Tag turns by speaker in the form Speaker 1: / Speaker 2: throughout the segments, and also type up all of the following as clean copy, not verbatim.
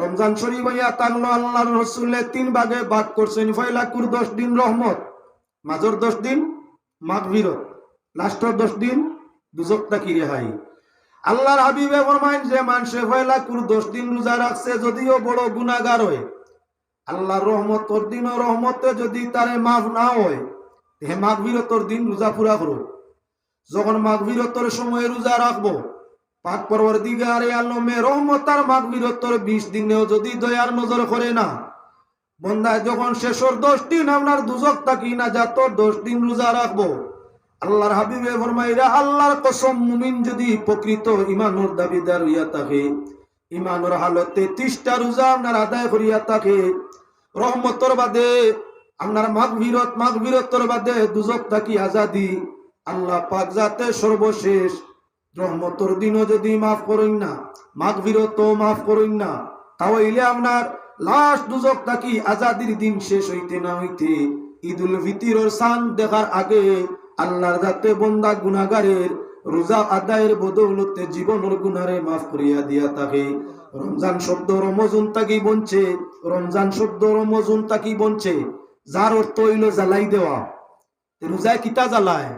Speaker 1: রমজান শরীফ হইয়া থাকলো আল্লাহর রাসূলে 3 ভাগে ভাগ করছেন। ফয়লাকুর 10 দিন রহমত, মাঝর 10 দিন মাগফিরত, লাস্টের 10 দিন দুজক থেকে রেহাই। আল্লাহর হাবিবে ফরমায়েন যে মানুষে ফয়লাকুর 10 দিন রোজা রাখছে যদিও বড় গুনাহগার হয়, আল্লাহর রহমতের দিন ও রহমতে যদি তারে মাফ না হয় হে মাগফিরতের দিন রোজা পুরা করো। যখন মাগফিরতের সময় রোজা রাখবো পাক পরওয়ারদিগারে আলমে রহমত আর মাগফিরতের 20 দিনেও যদি দয়ার নজর করে না বন্দা, যখন শেষের 10 দিন আপনার দুজক থাকি না যাত 10 দিন রোজা রাখবো, আল্লাহর হাবিবে ফরমাইরা আল্লাহর কসম মুমিন যদি প্রকৃত ঈমানের দাবিদার হইয়া থাকে, ঈমানের হালতে 30টা রোজা আপনার আদায় করিয়া থাকে, রহমতের বাদে আপনার মাগফিরতের বাদে দুজক থাকি আজাদি আল্লাহ পাক যাতে সর্বশেষ রহমতের দিনও যদি মাফ করেন না, মাগফিরতও মাফ করেন না, তাহলে আপনার লাস্ট দুজক থাকি আজাদির দিন শেষ হইতে না হইতে ঈদুল ফিতরের চাঁদ দেখার আগে আল্লাহর যাতে বন্দা গুনাহগারের রোজা আদায়ের বদৌলতে জীবনের গুনারে মাফ করিয়া দিয়া থাকে। রমজান শব্দ রমজুন তাকি বনছে, রমজান শব্দ রমজুন তাকি বনছে, যার অর্থ হইল জ্বালাই দেওয়া। রোজায় কিতা জ্বালায়?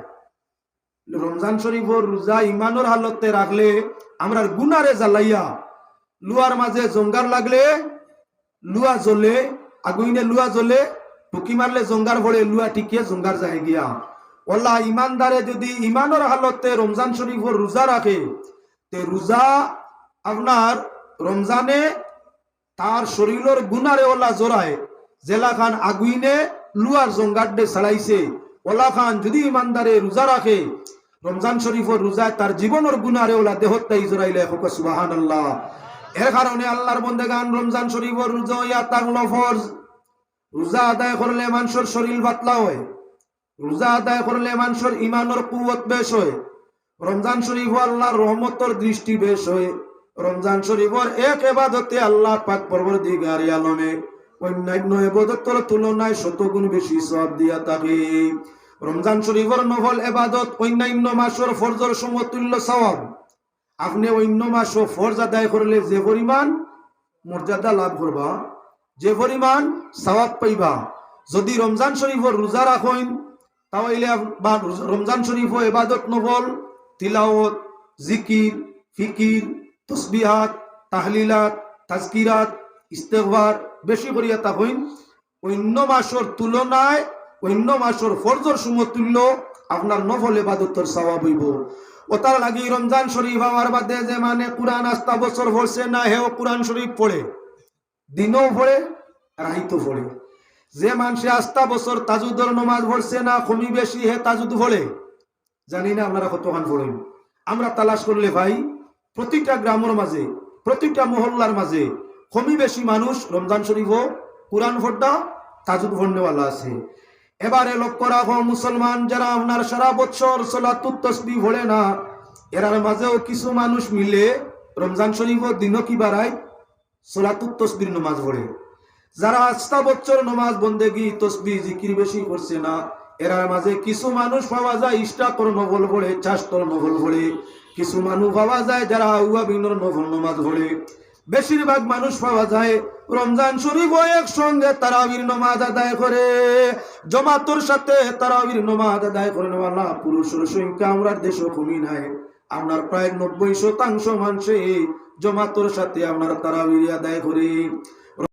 Speaker 1: রমজান শরীফর রোজা ইমানের হালতে রাখলে আমরা গুনারে জ্বালাইয়া, লুয়ার মাঝে জঙ্গার লাগলে লুয়া জ্বলে, আগুইনে লুয়া জ্বলে, টুকি মারলে জঙ্গার ভরে লুয়া টিকিয়ে জঙ্গার যায় গিয়া। ওলা ইমানদারে যদি ইমানের হালতে রমজান শরীফর রোজা রাখে তে রোজা আপনার রমজানে তার শরীরের গুনারে ওলা জোড়ায়, জেলা খান আগুইনে লুয়ার জঙ্গার ডে ছাড়াইছে ওলা খান যদি ইমানদারে রোজা রাখে রমজান শরীফর রোজায় তার জীবনের গুনারে ওলা দেহত্যাই জোড়াইলে হোক সুবহানাল্লাহ। এর কারণে আল্লাহর বন্দেগান রমজান শরীফর রোজা ইয়া তাগলো ফরজ। রোজা আদায় করলে মানুষের শরীর পাতলা হয়, রোজা আদায় করলে মানুষের ইমানের কুওয়াত বেশ হয়, রমজান শরীফ আল্লাহর রহমতের দৃষ্টি বেশ হয়। রমজান শরীফের এক ইবাদতে আল্লাহ পাক পরওয়ারদিগারে আলমে অন্যান্য ইবাদতের তুলনায় 100 গুণ বেশি সওয়াব দিয়া থাকে। রমজান শরীফের নফল ইবাদত অন্যান্য মাসের ফরজের সমতুল্য সওয়াব। আপনি অন্য মাসও ফরজ আদায় করলে যে পরিমাণ মর্যাদা লাভ করবা, যে পরিমাণ সওয়াব পাইবা, যদি রমজান শরীফের রোজা রাখেন তাহলে রমজান শরীফ ইবাদত নফল তিলাওয়াত, জিকির, ফিকির, তসবিহাত, তাহলিলাত, তাজকিরাত, ইস্তেগফার বেশি করিয়া থাকেন, অন্য মাসের তুলনায় অন্য মাসের ফরজের সমতুল্য আপনার নফল ইবাদতের সওয়াব হইব। ও তার লাগি রমজান শরীফ আমার বাদে যে মানে কুরআন আস্তা বছর পড়ছে না হেও কুরআন শরীফ পড়ে, দিনও পড়ে রাইতো পড়ে। যে মানুষে আস্তা বছর তাজুদের নমাজ পড়ছে না কমি বেশি হে তাজুদ পড়ে, জানি না আপনারা কতখান পড়েন। আমরা তালাশ করলে ভাই প্রতিটা গ্রামের মাঝে প্রতিটা মহল্লার মাঝে কমি বেশি মানুষ রমজান শরীফও কুরআন পড়া তাজুদ পড়নেওয়ালা আছে। এবারে লক্ষ্য রাখো মুসলমান যারা আপনার সারা বছর সালাতুত তাসবিহ পড়ে না, এরার মাঝেও কিছু মানুষ মিলে রমজান শরীফও দিনও কি বাড়ায় সালাতুত তাসবিহ নামাজ পড়ে। যারা আস্তা বছর নামাজ বন্দেগি তসবিহ জিকির বেশি করছে না, এরার মাঝে কিছু মানুষ পাওয়া যায় ইশরাকর নফল পড়ে, চাশতর নফল পড়ে, কিছু মানুষ পাওয়া যায় যারা আউয়াবিনের নফল নামাজ পড়ে। বেশিরভাগ মানুষ পাওয়া যায় রমজান শরীফ একসঙ্গে তারাবির নামাজ আদায় করে, জামাতের সাথে তারাবির নামাজ আদায় করে নেওয়ালা পুরুষের সংখ্যা আমরা দেশে কমি নাই। আপনার প্রায় 90% মানুষে জামাতের সাথে আপনার তারাবির আদায় করে।